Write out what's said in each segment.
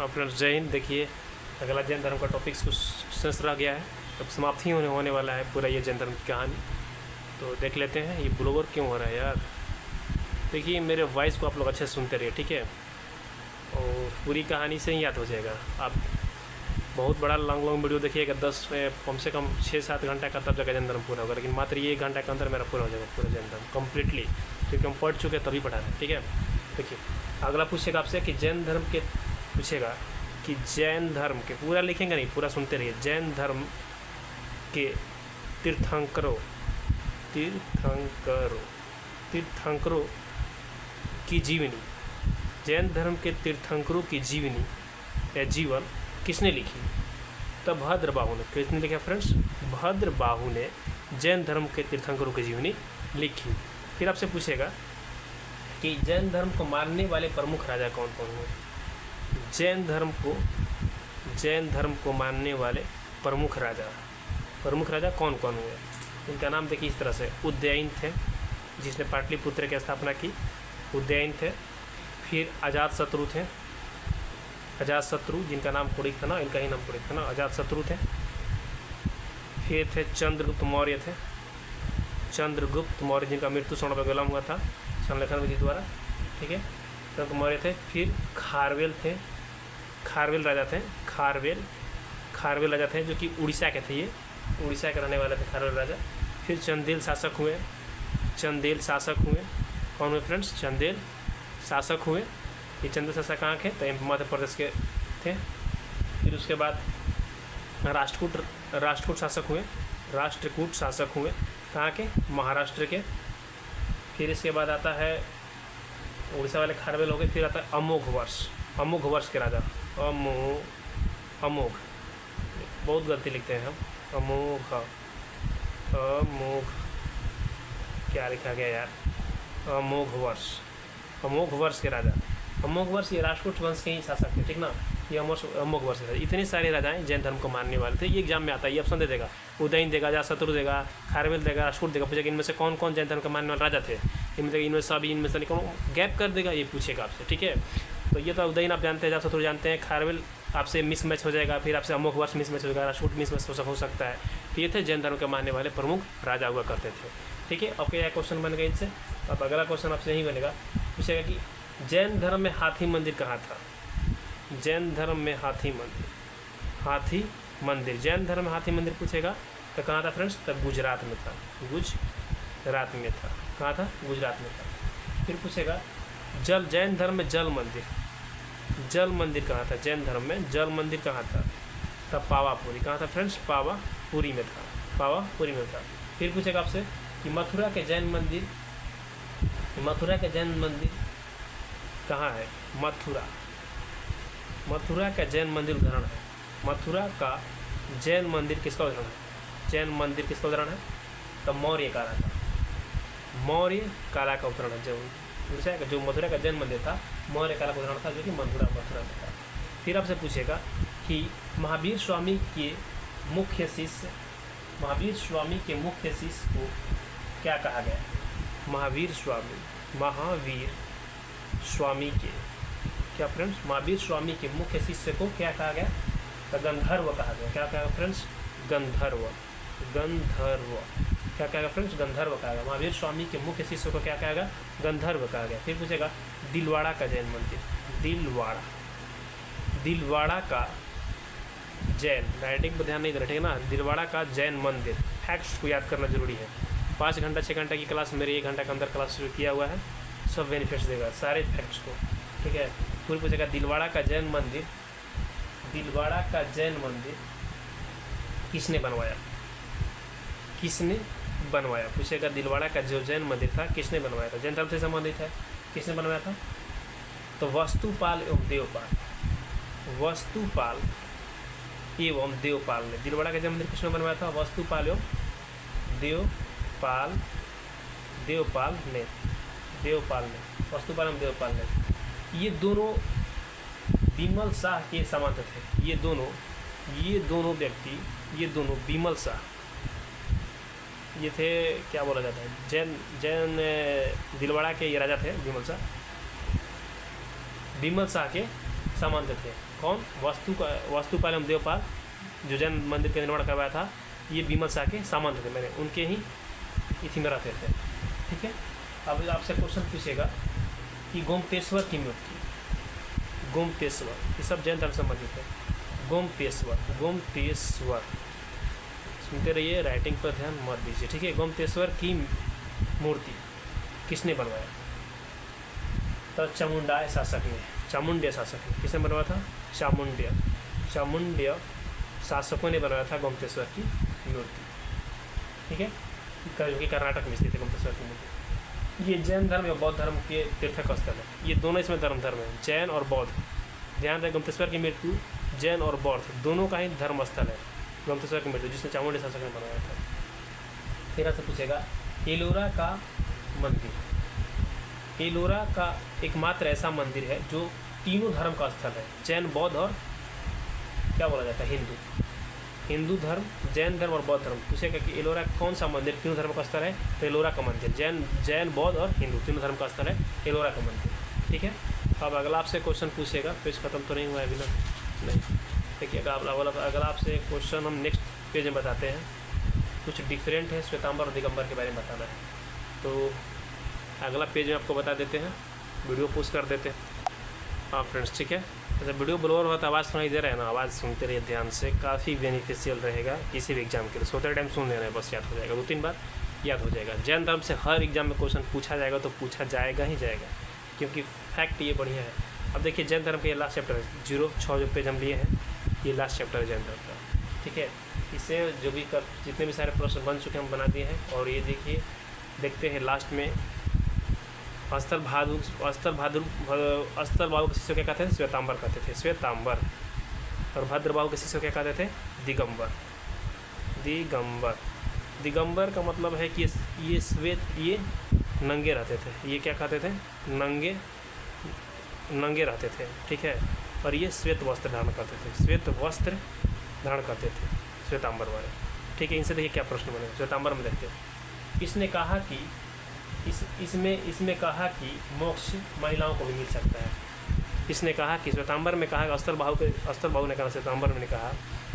और फ्रेंड्स जय हिंद। देखिए अगला जैन धर्म का टॉपिक्स कुछ शेष रह गया है, अब समाप्ति होने वाला है पूरा ये जैन धर्म की कहानी। तो देख लेते हैं ये ब्लोवर क्यों हो रहा है यार। देखिए मेरे वॉइस को आप लोग अच्छे से सुनते रहिए, ठीक है, और पूरी कहानी से ही याद हो जाएगा। आप बहुत बड़ा लॉन्ग वीडियो देखिएगा, 10 कम से कम 6-7 घंटा का, तब जाकर जैन धर्म पूरा होगा। लेकिन मात्र ये 1 घंटा के अंदर मेरा पूरा हो जाएगा पूरा जैन धर्म कम्प्लीटली, क्योंकि हम पढ़ चुके तभी पढ़ा रहे हैं, ठीक है। देखिए अगला पूछेगा आपसे कि जैन धर्म के, पूछेगा कि जैन धर्म के, पूरा लिखेंगे नहीं, पूरा सुनते रहिए। जैन धर्म के तीर्थंकरों की जीवनी, जैन धर्म के तीर्थंकरों की जीवनी या जीवन किसने लिखी? तब भद्रबाहु ने। किसने लिखा फ्रेंड्स? भद्रबाहु ने जैन धर्म के तीर्थंकरों की जीवनी लिखी। फिर आपसे पूछेगा कि जैन धर्म को मानने वाले प्रमुख राजा कौन कौन हुए? जैन धर्म को मानने वाले प्रमुख राजा कौन कौन हुए? इनका नाम देखिए इस तरह से। उदयन थे, जिसने पाटलिपुत्र की स्थापना की, उदयन थे। फिर अजातशत्रु थे, अजातशत्रु जिनका नाम कुड़िक था ना, इनका ही नाम कुड़िक था ना, अजातशत्रु थे। फिर थे चंद्रगुप्त मौर्य थे, चंद्रगुप्त मौर्य जिनका मृत्यु स्वर्ण पर गुलाम हुआ था संलेखन विधि द्वारा, ठीक है, चंद्रगुप्त मौर्य थे। फिर खारवेल थे, खारवेल राजा थे जो कि उड़ीसा के थे, ये उड़ीसा के रहने वाले थे खारवेल राजा। फिर चंदेल शासक हुए, कौन हुए फ्रेंड्स? चंदेल शासक हुए। ये चंदेल शासक कहाँ के? तो मध्य प्रदेश के थे। फिर उसके बाद राष्ट्रकूट शासक हुए, कहाँ के? महाराष्ट्र के। फिर इसके बाद आता है उड़ीसा वाले खारवेल हो गए। फिर आता है अमोघ वर्ष के राजा, अमोघ, बहुत गलती लिखते हैं हम, अमोघ क्या लिखा गया यार? अमोघ वर्ष के राजा। अमोघ वर्ष ये राष्ट्रकूट वंश के ही शासक थे, ठीक ना। ये अमोघ वर्ष के राजा। इतने सारे राजाएं जैन धर्म को मानने वाले थे। ये एग्जाम में आता है, ये ऑप्शन दे देगा, उदयन देगा, अजातशत्रु देगा, खारवेल देगा, राष्ट्रकूट देगा। पूछेगा इनमें से कौन कौन जैन धर्म के मानने वाले राजा थे, इनमें से कौन गैप कर देगा, ये पूछेगा आपसे, ठीक है। तो ये तो उदयन आप जानते हैं, अजातशत्रु जानते हैं, खारवेल आपसे मिसमैच हो जाएगा, फिर आपसे अमोघ वर्ष मिसमैच हो जाएगा, राष्ट्रकूट मिसमैच हो सकता है। ये थे जैन धर्म के मानने वाले प्रमुख राजा हुआ करते थे, ठीक है। ओके, यह क्वेश्चन बन गया इनसे। अब अगला क्वेश्चन आपसे यही बनेगा, पूछेगा कि जैन धर्म में हाथी मंदिर कहाँ था? जैन धर्म में हाथी मंदिर जैन धर्म में हाथी मंदिर पूछेगा तो कहाँ था फ्रेंड्स? तब गुजरात में था, कहाँ था? गुजरात में था। फिर पूछेगा जैन धर्म में जल मंदिर कहाँ था? जैन धर्म में जल मंदिर कहाँ था? तब पावापुरी। कहाँ था फ्रेंड्स? पावापुरी में था। फिर पूछेगा आपसे कि मथुरा के जैन मंदिर कहाँ है? मथुरा का जैन मंदिर उदाहरण है। मथुरा का जैन मंदिर किसका उदाहरण है? तो मौर्य काला का उदाहरण है। जो मथुरा का जैन मंदिर था, मौर्य काला का उदाहरण था, जो कि मथुरा में था। फिर आपसे पूछेगा कि महावीर स्वामी के मुख्य शिष्य को क्या कहा गया? महावीर स्वामी के क्या फ्रेंड्स? महावीर स्वामी के मुख्य शिष्य को क्या कहा गया? तो गंधर्व कहा गया। क्या कहा फ्रेंड्स? गंधर्व। क्या कहा फ्रेंड्स? गंधर्व कहा गया। महावीर स्वामी के मुख्य शिष्य को क्या कहा गया? गंधर्व कहा गया। फिर पूछेगा दिलवाड़ा का जैन मंदिर, दिलवाड़ा का जैन, राइटिंग पर ध्यान नहीं दे रहे, ठीक है ना। दिलवाड़ा का जैन मंदिर, फैक्ट्स को याद करना जरूरी है। 5 घंटा 6 घंटा की क्लास मेरे 1 घंटा के अंदर क्लास शुरू किया हुआ है, सब बेनिफिट्स देगा सारे फैक्ट्स को, ठीक है। फिर पूछेगा दिलवाड़ा का जैन मंदिर किसने बनवाया? पूछेगा दिलवाड़ा का जो जैन मंदिर था किसने बनवाया था? जैन धर्म से संबंधित है, किसने बनवाया था? तो वस्तुपाल एवं देवपाल ने। दिलवाड़ा का जैन मंदिर किसने बनवाया था? वस्तुपाल एवं देवपाल ने। वस्तुपाल एवं देवपाल ने। ये दोनों विमल शाह के सामंत थे। ये दोनों विमल शाह, ये थे, क्या बोला जाता है, जैन दिलवाड़ा के ये राजा थे विमल शाह के सामंत थे। कौन? वास्तुपालम देवपाल जो जैन मंदिर का निर्माण करवाया था, ये बीमल शाह के सामंत थे, मैंने उनके ही इथी में रहते थे। ठीक है, अब आपसे क्वेश्चन पूछेगा कि गोमतेश्वर की मूर्ति, गोमतेश्वर, ये सब जैन धर्म संबंधित है। गोमतेश्वर सुनते रहिए, राइटिंग पर ध्यान मत दीजिए। ठीक है, गोमतेश्वर की मूर्ति किसने बनवाया? तो चामुंडा शासक ने, चामुंड्य शासक ने। किसने बनवाया था? चामुंड्य शासकों ने बनवाया था गोमतेश्वर की मूर्ति। ठीक है, जो कि कर्नाटक में स्थित है गोमतेश्वर की मूर्ति। ये जैन धर्म या बौद्ध धर्म के तीर्थक स्थल है, ये दोनों इसमें धर्म है, जैन और बौद्ध। ध्यान रहे, गोमतेश्वर की मृत्यु जैन और बौद्ध दोनों का ही धर्म स्थल है गोमतेश्वर की मृत्यु, जिसने चामुंडी शासक ने बनवाया था। फिर आपसे पूछेगा एलोरा का मंदिर। एलोरा का एकमात्र ऐसा मंदिर है जो तीनों धर्म का स्थल है, जैन, बौद्ध और क्या बोला जाता है, हिंदू धर्म, जैन धर्म और बौद्ध धर्म। पूछेगा कि एलोरा कौन सा मंदिर तीनों धर्म का स्थल है, तो एलोरा का मंदिर, जैन बौद्ध और हिंदू तीनों धर्म का स्थल है एलोरा का मंदिर। ठीक है, अब अगला आपसे क्वेश्चन पूछेगा, पेज खत्म तो नहीं हुआ है अभी ना? नहीं, देखिए अगला आपसे क्वेश्चन हम नेक्स्ट पेज में बताते हैं, कुछ डिफरेंट है, श्वेतांबर और दिगंबर के बारे में बताना है। तो अगला पेज में आपको बता देते हैं, वीडियो पोस्ट कर देते हैं। हाँ फ्रेंड्स, ठीक है, अच्छा वीडियो ब्लोअर हो तो आवाज़ सुनाई दे रहा है ना, आवाज़ सुनते रहिए ध्यान से, काफ़ी बेनिफिशियल रहेगा किसी भी एग्जाम के लिए। सोते टाइम सुन लेना है, बस याद हो जाएगा, 2-3 बार याद हो जाएगा। जैन धर्म से हर एग्जाम में क्वेश्चन पूछा जाएगा तो पूछा जाएगा ही जाएगा, क्योंकि फैक्ट ये बढ़िया है। अब देखिए जैन धर्म का ये लास्ट चैप्टर है, 06 जो पेज हम लिए हैं, ये लास्ट चैप्टर है जैन धर्म का। ठीक है, इससे जो भी जितने भी सारे प्रश्न बन चुके हैं हम बना दिए हैं। और ये देखिए, देखते हैं लास्ट में अस्तर बहादुर के शिष्य क्या कहते थे? श्वेतांबर कहते थे, श्वेतांबर। और भद्रबाहु के शिष्य क्या कहते थे? दिगंबर। दिगंबर का मतलब है कि ये श्वेत, ये नंगे रहते थे, ये क्या कहते थे? नंगे रहते थे। ठीक है, और ये श्वेत वस्त्र धारण करते थे, श्वेत वस्त्र धारण करते थे श्वेतांबर वाले। ठीक है, इनसे देखिए क्या प्रश्न बने श्वेतांबर में। देखते हैं, इसने कहा कि इसमें कहा कि मोक्ष महिलाओं को भी मिल सकता है। इसने कहा कि श्वेतांबर में कहा, अस्त्रबाहु ने कहा, श्वेतांबर में ने कहा,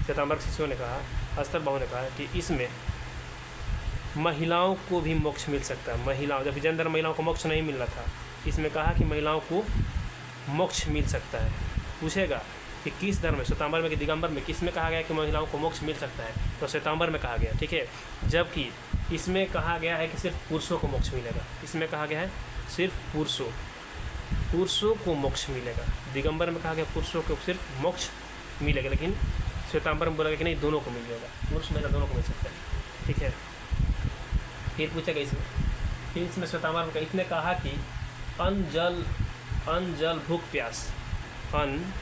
श्वेतांबर के शिष्यों ने कहा, अस्त्रबाहु ने कहा कि इसमें महिलाओं को भी मोक्ष मिल सकता है। महिलाओं, जब जैन धर्म महिलाओं को मोक्ष नहीं मिल रहा था, इसमें कहा कि महिलाओं को मोक्ष मिल सकता है। पूछेगा कि किस धर्म में, श्वेतांबर में कि दिगंबर में, किस में कहा गया कि महिलाओं को मोक्ष मिल सकता है? तो श्वेतांबर में कहा गया। ठीक है, जबकि इसमें कहा गया है कि सिर्फ पुरुषों को मोक्ष मिलेगा। इसमें कहा गया है सिर्फ पुरुषों को मोक्ष मिलेगा। दिगंबर में कहा गया पुरुषों को सिर्फ मोक्ष मिलेगा, लेकिन श्वेतांबर में बोला गया कि नहीं, दोनों को मिल जाएगा, पुरुष महिला दोनों को मिल सकता है। ठीक है, फिर पूछेगा इसमें श्वेतांबर में इसने कहा कि अन्न जल भूख प्यास, अन्न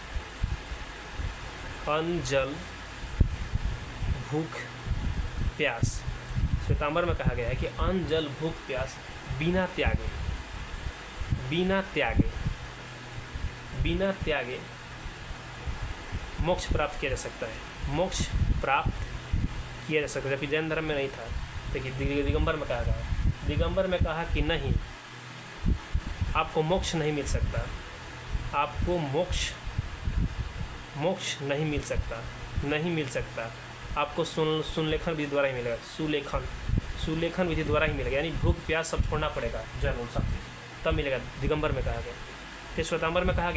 जल भूख प्यास। श्वेतांबर में कहा गया है कि अन्न जल भूख प्यास बिना त्यागे मोक्ष प्राप्त किया जा सकता है, मोक्ष प्राप्त किया जा सकता है, जबकि जैन धर्म में नहीं था। देखिए दिगंबर में कहा गया, दिगंबर में कहा कि नहीं, आपको मोक्ष नहीं मिल सकता, आपको मोक्ष नहीं मिल सकता, आपको सुलेखन विधि द्वारा ही मिलेगा, सुलेखन विधि द्वारा ही मिलेगा, यानी भूख प्यास सब छोड़ना पड़ेगा जैन अनुसार, तब मिलेगा। दिगंबर में कहा गया। फिर श्वेतांबर में कहा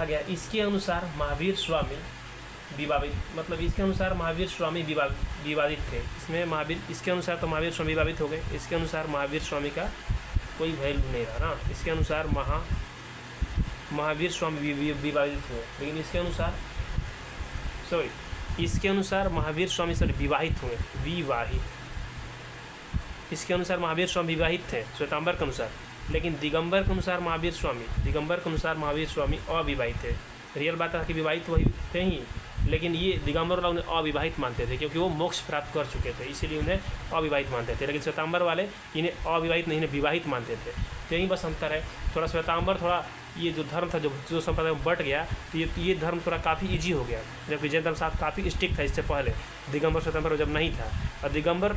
गया इसके अनुसार महावीर स्वामी विवादित, मतलब इसके अनुसार महावीर स्वामी विवादित थे। इसके अनुसार तो महावीर स्वामी विवादित हो गए, इसके अनुसार महावीर स्वामी का कोई वैल्यू नहीं रहा ना। इसके अनुसार महावीर स्वामी विवादित हुए, लेकिन इसके अनुसार महावीर स्वामी विवाहित हुए, इसके अनुसार महावीर स्वामी विवाहित थे श्वेतांबर के अनुसार, लेकिन दिगंबर के अनुसार महावीर स्वामी अविवाहित थे। रियल बात है कि विवाहित वही थे ही, लेकिन ये दिगंबर वाले उन्हें अविवाहित मानते थे, क्योंकि वो मोक्ष प्राप्त कर चुके थे, इसीलिए उन्हें अविवाहित मानते थे। लेकिन श्वेतांबर वाले इन्हें अविवाहित नहीं, इन्हें विवाहित मानते थे। तो यही बस अंतर है, थोड़ा श्वेतांबर थोड़ा ये जो धर्म था जो संप्रदाय में बट गया, तो ये धर्म थोड़ा काफ़ी ईजी हो गया, जबकि जैन धर्म साहब काफ़ी स्ट्रिक्ट था इससे पहले, दिगंबर श्वेतांबर जब नहीं था। और दिगंबर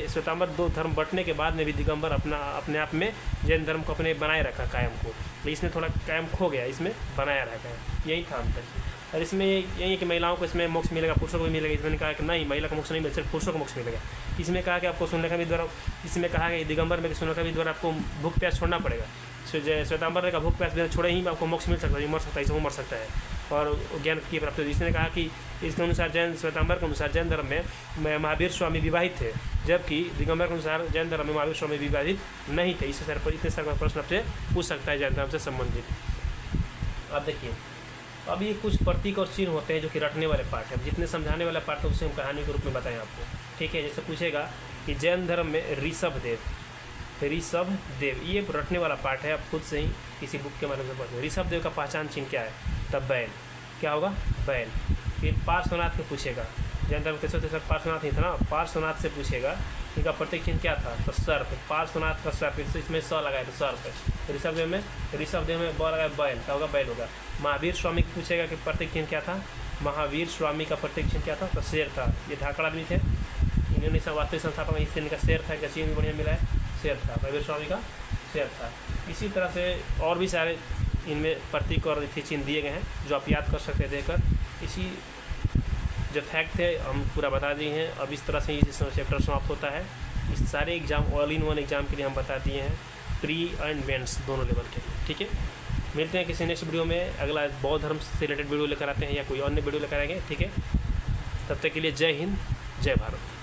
श्वेतांबर दो धर्म बटने के बाद में भी दिगंबर अपने आप में जैन धर्म को अपने बनाए रखा कायम को, लेकिन इसमें थोड़ा कायम खो गया, इसमें बनाया रखा है, यही था अंतर। और इसमें यही है कि महिलाओं को इसमें मोक्ष मिलेगा, पुरुषों को भी मिलेगा। इसमें कहा कि नहीं, महिला का मोक्ष नहीं मिलेगा, सिर्फ पुरुषों को मोक्ष मिलेगा। इसमें कहा कि आपको सुनने का भी द्वारा, इसमें कहा कि दिगंबर में सुनने का भी द्वारा आपको भूख प्यास छोड़ना पड़ेगा। श्वेतांबर ने का भूख प्यास बिना छोड़े ही आपको मोक्ष मिल सकता है, मर सकता है, इसमें मर सकता है और ज्ञान की प्राप्ति होती है। इसने कहा कि इसके अनुसार श्वेतांबर के अनुसार जैन धर्म में महावीर स्वामी विवाहित थे, जबकि दिगंबर के अनुसार जैन धर्म में महावीर स्वामी विवाहित नहीं थे। इस सर पर इतने सर का प्रश्न आपसे पूछ सकता है जैन धर्म से संबंधित। अब देखिए, अब ये कुछ प्रतीक और चिन्ह होते हैं जो कि रटने वाले पार्ट है। जितने समझाने वाला पार्ट है उसे हम कहानी के रूप में बताएं आपको, ठीक है। जैसे पूछेगा कि जैन धर्म में ऋषभ देव, ये रटने वाला पार्ट है, आप खुद से ही किसी बुक के माध्यम से पढ़ते हैं। ऋषभ देव का पहचान चिन्ह क्या है? तब बैल, क्या होगा? बैल। फिर पार्श्वनाथ के पूछेगा, जैन धर्म के सर पार्श्वनाथ ही था ना, पार्श्वनाथ से पूछेगा इनका प्रतीक चिन्ह क्या था? तो सर्प, पार्श्वनाथ का सर्प, इसमें स लगाए तो सर्प। ऋषभ देव में ब लगाए बैल, क्या होगा? बैल होगा। महावीर स्वामी को पूछेगा कि प्रतीक चिन्ह क्या था? महावीर स्वामी का प्रतीक चिन्ह क्या था? तो शेर था। ये धाकड़ आदमी थे, इन्होंने वास्तविक संस्थापक, इससे इनका शेर था, इनका चिन्ह भी बढ़िया मिला है, शेर था, महावीर स्वामी का शेर था। इसी तरह से और भी सारे इनमें प्रतीक और चिन्ह दिए गए हैं जो आप याद कर सकते हैं देखकर। इसी जो फैक्ट है हम पूरा बता दिए हैं। अब इस तरह से ये चैप्टर समाप्त होता है। इस सारे exam all in one exam के लिए हम बता दिए हैं, प्री एंड मेंस दोनों लेवल के लिए, ठीक है। मिलते हैं किसी नेक्स्ट वीडियो में, अगला बौद्ध धर्म से रिलेटेड वीडियो लेकर आते हैं या कोई अन्य वीडियो लेकर आएंगे, ठीक है। तब तक के लिए जय हिंद, जय भारत।